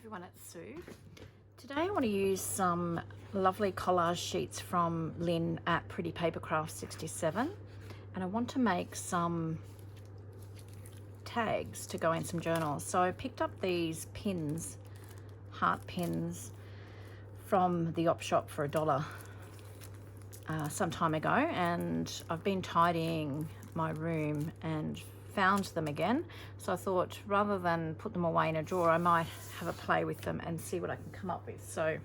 everyone, it's Sue. Today I want to use some lovely collage sheets from Lynn at Pretty Papercraft 67, and I want to make some tags to go in some journals. So I picked up these pins, heart pins, from the op shop for $1 some time ago, and I've been tidying my room and found them again, so I thought rather than put them away in a drawer, I might have a play with them and see what I can come up with. So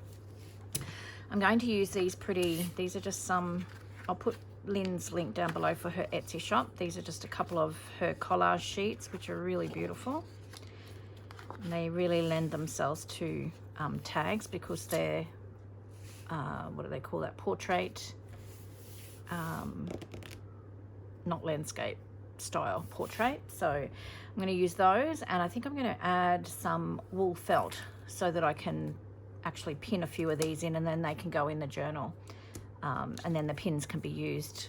I'm going to use these are just some, I'll put Lynn's link down below for her Etsy shop. These are just a couple of her collage sheets, which are really beautiful, and they really lend themselves to tags because they're what do they call that, portrait, not landscape style portrait. So I'm going to use those, and I think I'm going to add some wool felt so that I can actually pin a few of these in, and then they can go in the journal, and then the pins can be used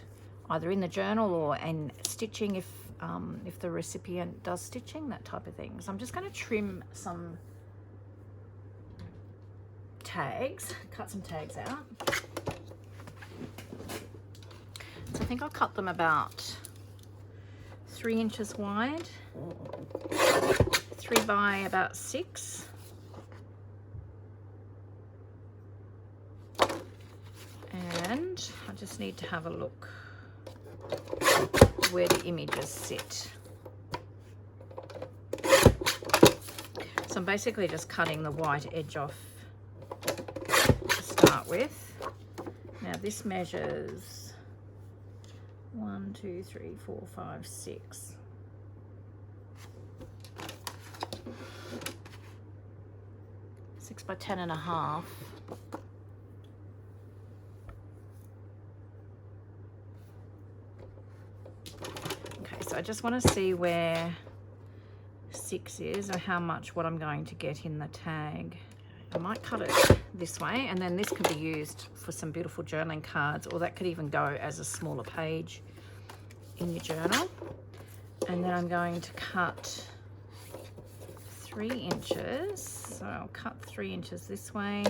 either in the journal or in stitching if the recipient does stitching, that type of thing. So I'm just going to trim some tags, cut some tags out. So I think I'll cut them about 3 inches wide, 3 by about 6, and I just need to have a look where the images sit. So I'm basically just cutting the white edge off to start with. Now this measures 1, 2, 3, 4, 5, 6. Six by 10.5. Okay, so I just want to see where 6 is, or how much what I'm going to get in the tag. I might cut it this way, and then this can be used for some beautiful journaling cards, or that could even go as a smaller page in your journal. And then I'm going to cut 3 inches. So I'll cut 3 inches this way.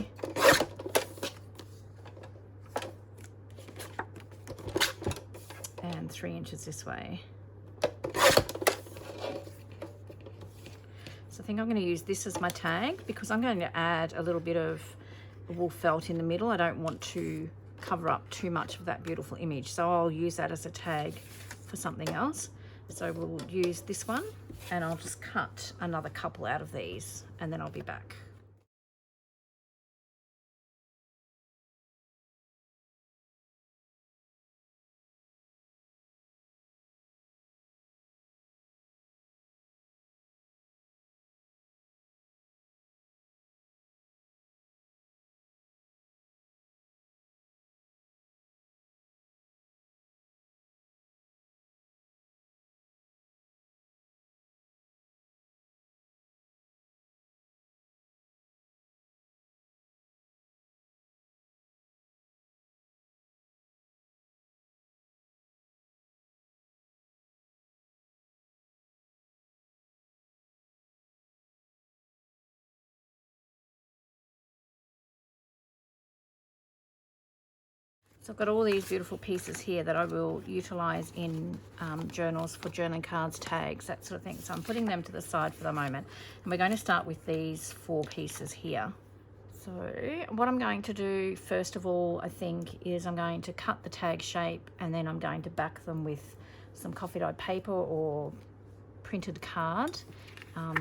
And 3 inches this way. So I think I'm going to use this as my tag because I'm going to add a little bit of wool felt in the middle. I don't want to cover up too much of that beautiful image, so I'll use that as a tag for something else. So we'll use this one, and I'll just cut another couple out of these, and then I'll be back. So I've got all these beautiful pieces here that I will utilize in journals for journaling cards, tags, that sort of thing. So I'm putting them to the side for the moment, and we're going to start with these 4 pieces here. So what I'm going to do first of all, I think, is I'm going to cut the tag shape, and then I'm going to back them with some coffee dyed paper or printed card.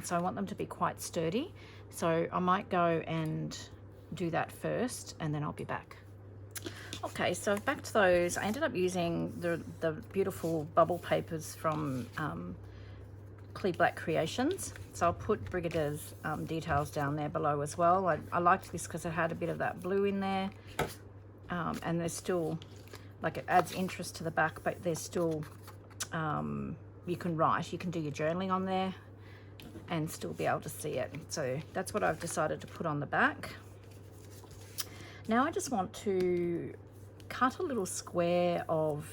So I want them to be quite sturdy. So I might go and do that first, and then I'll be back. Okay, so I've backed those. I ended up using the beautiful bubble papers from Clee Black Creations. So I'll put Brigida's details down there below as well. I liked this because it had a bit of that blue in there. And there's still, like, it adds interest to the back, but there's still, you can write, you can do your journaling on there and still be able to see it. So that's what I've decided to put on the back. Now I just want to cut a little square of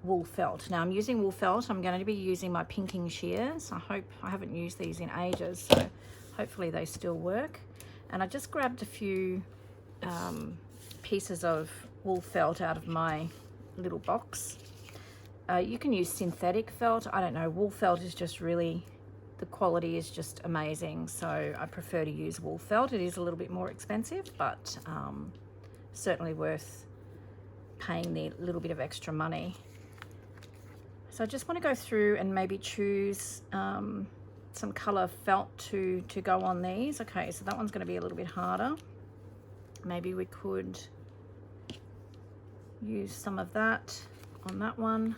wool felt. Now I'm using wool felt. I'm going to be using my pinking shears. I haven't used these in ages, so hopefully they still work. And I just grabbed a few pieces of wool felt out of my little box. You can use synthetic felt. I don't know, wool felt is just really, the quality is just amazing, so I prefer to use wool felt. It is a little bit more expensive, but certainly worth paying the little bit of extra money. So I just want to go through and maybe choose some colour felt to go on these. Okay, so that one's going to be a little bit harder. Maybe we could use some of that on that one.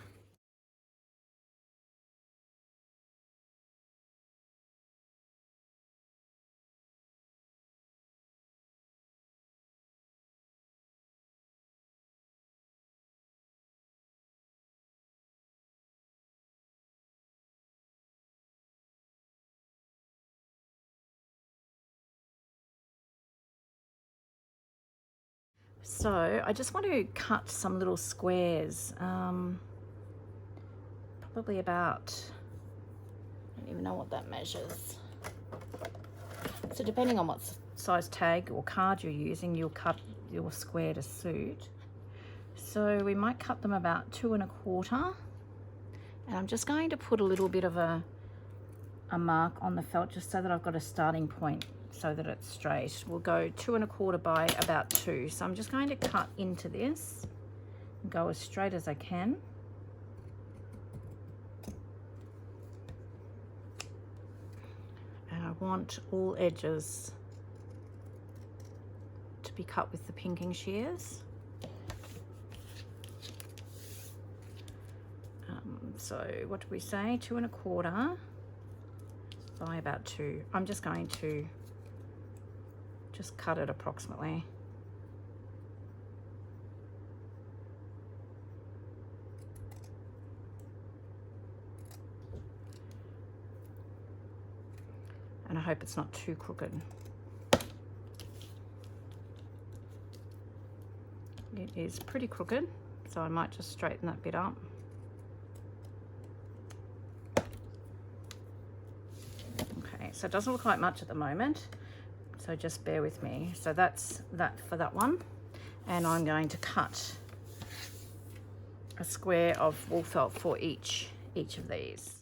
So I just want to cut some little squares, probably about, I don't even know what that measures. So depending on what size tag or card you're using, you'll cut your square to suit. So we might cut them about 2 1/4. And I'm just going to put a little bit of a mark on the felt just so that I've got a starting point so that it's straight. We'll go 2 1/4 by about 2. So I'm just going to cut into this and go as straight as I can. And I want all edges to be cut with the pinking shears. So what do we say? 2 1/4 by about 2. I'm just going to just cut it approximately. And I hope it's not too crooked. It is pretty crooked, so I might just straighten that bit up. Okay, so it doesn't look like much at the moment, so just bear with me. So that's that for that one, and I'm going to cut a square of wool felt for each of these.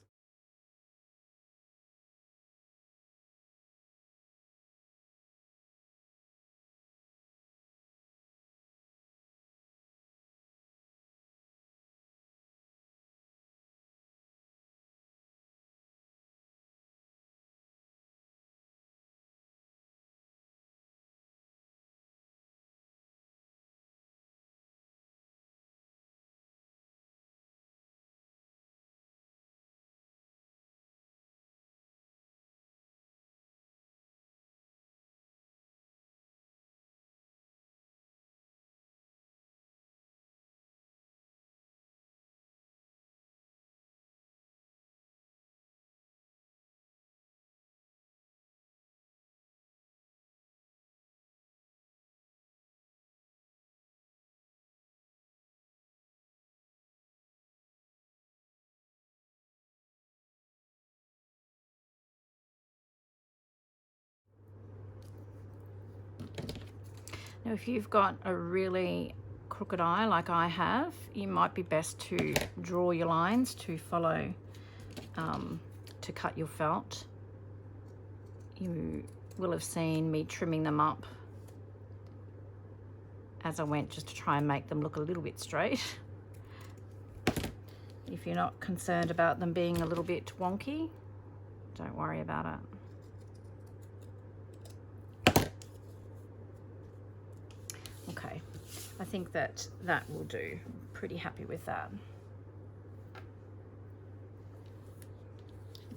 Now, if you've got a really crooked eye like I have, you might be best to draw your lines to follow, to cut your felt. You will have seen me trimming them up as I went, just to try and make them look a little bit straight. If you're not concerned about them being a little bit wonky, don't worry about it. Okay, I think that will do. I'm pretty happy with that.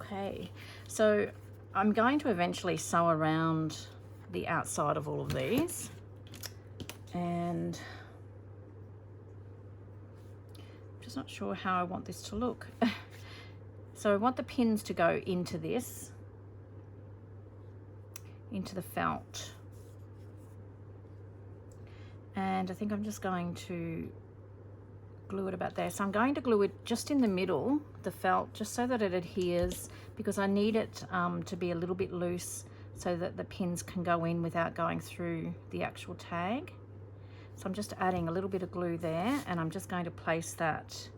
Okay, so I'm going to eventually sew around the outside of all of these, and I'm just not sure how I want this to look. So I want the pins to go into this, into the felt. And I think I'm just going to glue it about there. So I'm going to glue it just in the middle, the felt, just so that it adheres, because I need it to be a little bit loose so that the pins can go in without going through the actual tag. So I'm just adding a little bit of glue there, and I'm just going to place that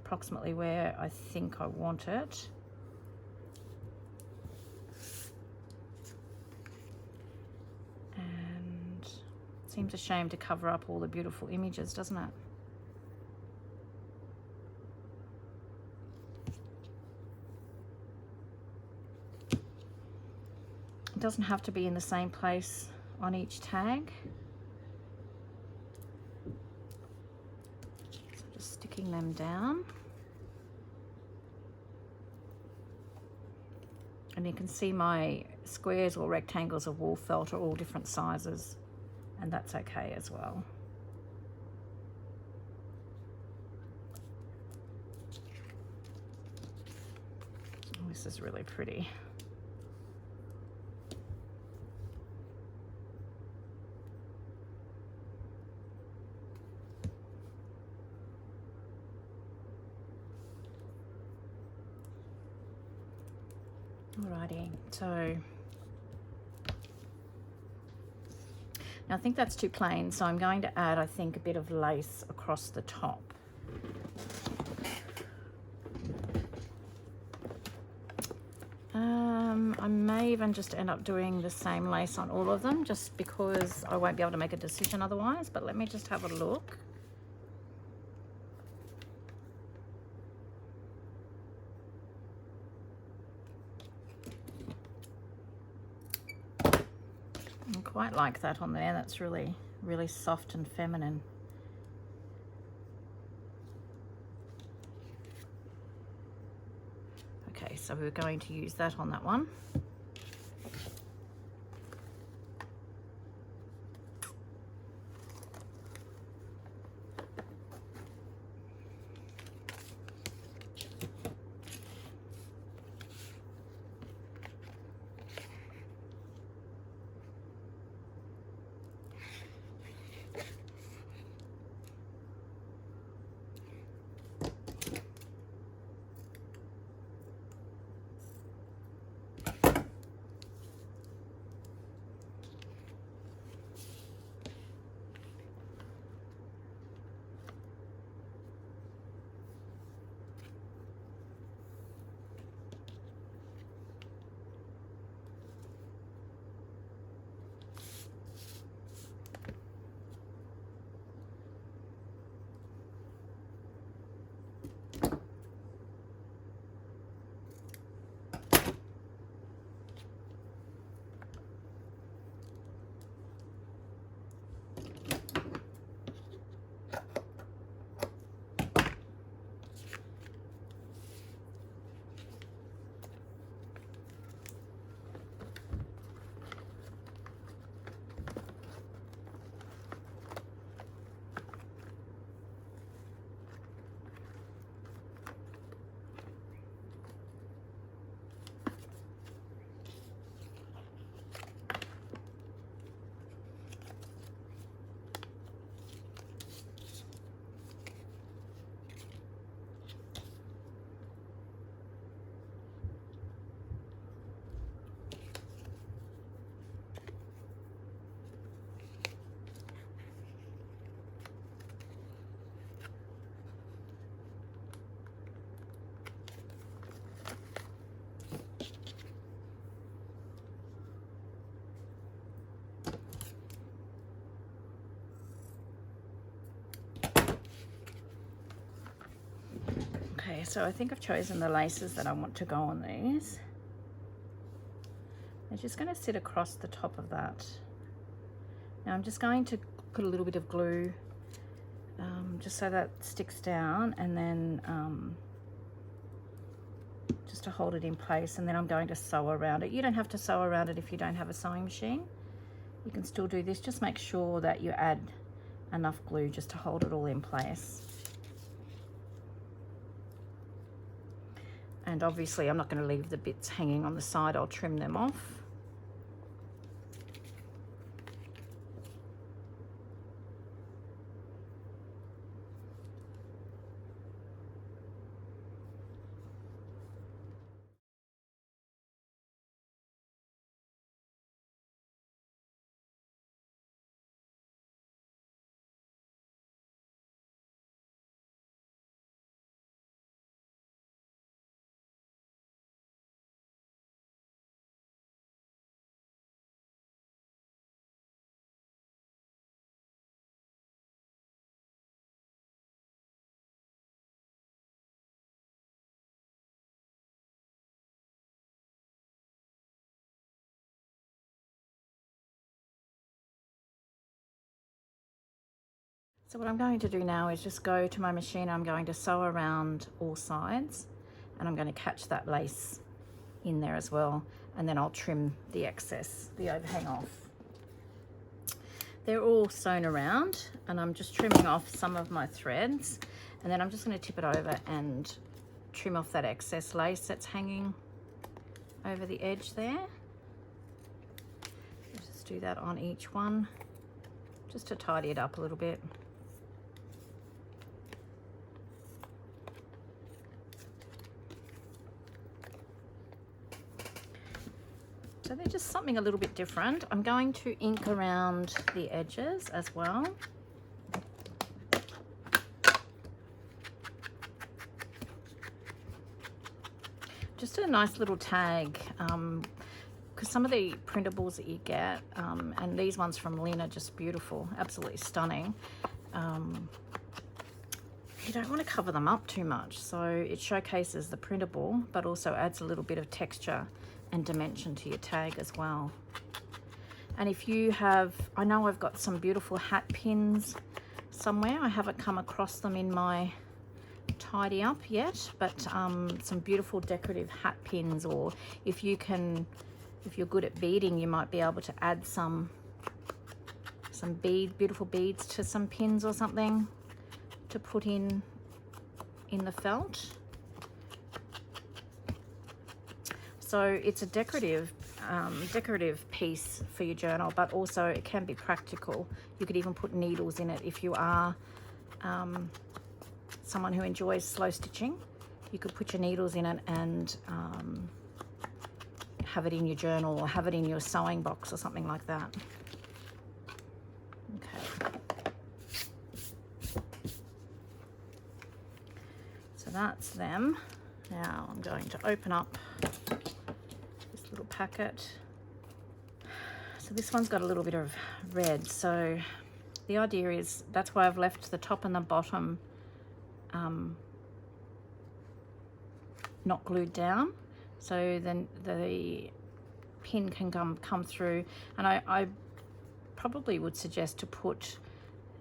approximately where I think I want it. And it seems a shame to cover up all the beautiful images, doesn't it? It doesn't have to be in the same place on each tag. So just sticking them down. And you can see my squares or rectangles of wool felt are all different sizes, and that's okay as well. Oh, this is really pretty. Alrighty, so now I think that's too plain, so I'm going to add, I think, a bit of lace across the top. I may even just end up doing the same lace on all of them, just because I won't be able to make a decision otherwise, but let me just have a look. I quite like that on there. That's really, really soft and feminine. Okay, so we're going to use that on that one. Okay, so I think I've chosen the laces that I want to go on these. I'm just going to sit across the top of that. Now I'm just going to put a little bit of glue just so that sticks down, and then just to hold it in place, and then I'm going to sew around it. You don't have to sew around it if you don't have a sewing machine. You can still do this. Just make sure that you add enough glue just to hold it all in place. And obviously I'm not going to leave the bits hanging on the side. I'll trim them off. So what I'm going to do now is just go to my machine. I'm going to sew around all sides, and I'm going to catch that lace in there as well, and then I'll trim the excess, the overhang off. They're all sewn around, and I'm just trimming off some of my threads, and then I'm just going to tip it over and trim off that excess lace that's hanging over the edge there. Just do that on each one, just to tidy it up a little bit. So they're just something a little bit different. I'm going to ink around the edges as well. Just a nice little tag, because some of the printables that you get, and these ones from Lynn are just beautiful, absolutely stunning. You don't want to cover them up too much, so it showcases the printable, but also adds a little bit of texture and dimension to your tag as well. And if you have, I know I've got some beautiful hat pins somewhere. I haven't come across them in my tidy up yet, but some beautiful decorative hat pins, or if you're good at beading, you might be able to add some beautiful beads to some pins or something to put in the felt. So it's a decorative piece for your journal, but also it can be practical. You could even put needles in it if you are someone who enjoys slow stitching. You could put your needles in it and have it in your journal, or have it in your sewing box or something like that. Okay. So that's them. Now I'm going to open up this little packet. So this one's got a little bit of red. So the idea is, that's why I've left the top and the bottom not glued down, so then the pin can come through. And I probably would suggest to put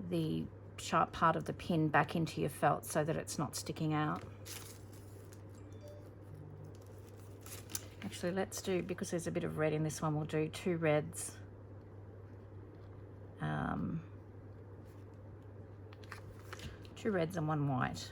the sharp part of the pin back into your felt so that it's not sticking out. Actually, let's do, because there's a bit of red in this one, we'll do 2 reds. 2 reds and 1 white.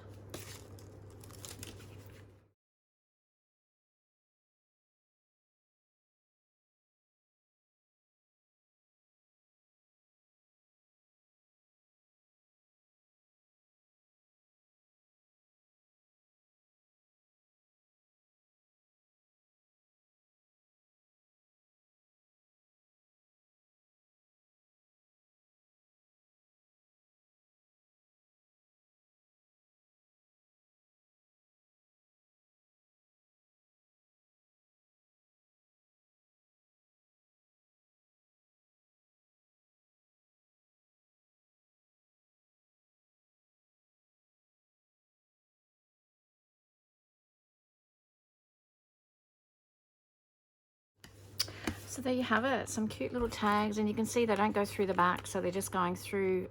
So there you have it, some cute little tags, and you can see they don't go through the back, so they're just going through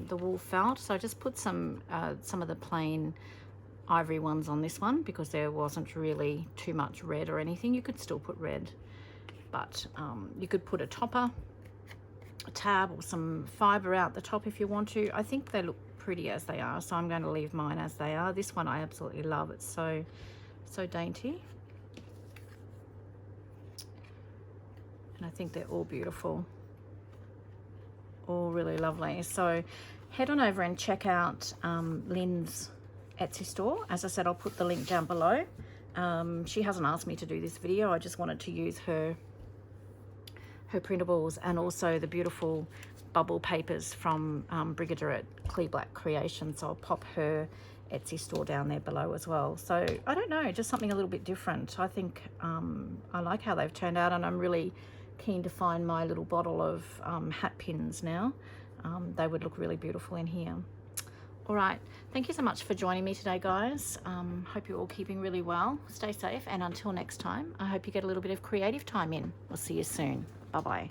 the wool felt. So I just put some of the plain ivory ones on this one because there wasn't really too much red or anything. You could still put red, but you could put a topper, a tab, or some fibre out the top if you want to. I think they look pretty as they are, so I'm going to leave mine as they are. This one I absolutely love. It's so dainty. And I think they're all beautiful, all really lovely. So head on over and check out Lynn's Etsy store. As I said, I'll put the link down below. She hasn't asked me to do this video. I just wanted to use her printables and also the beautiful bubble papers from Brigadier at Clee Black Creations. So I'll pop her Etsy store down there below as well. So I don't know, just something a little bit different. I think I like how they've turned out, and I'm really keen to find my little bottle of hat pins now. They would look really beautiful in here. All right, thank you so much for joining me today, guys. Hope you're all keeping really well. Stay safe, and until next time, I hope you get a little bit of creative time in. We'll see you soon. Bye-bye.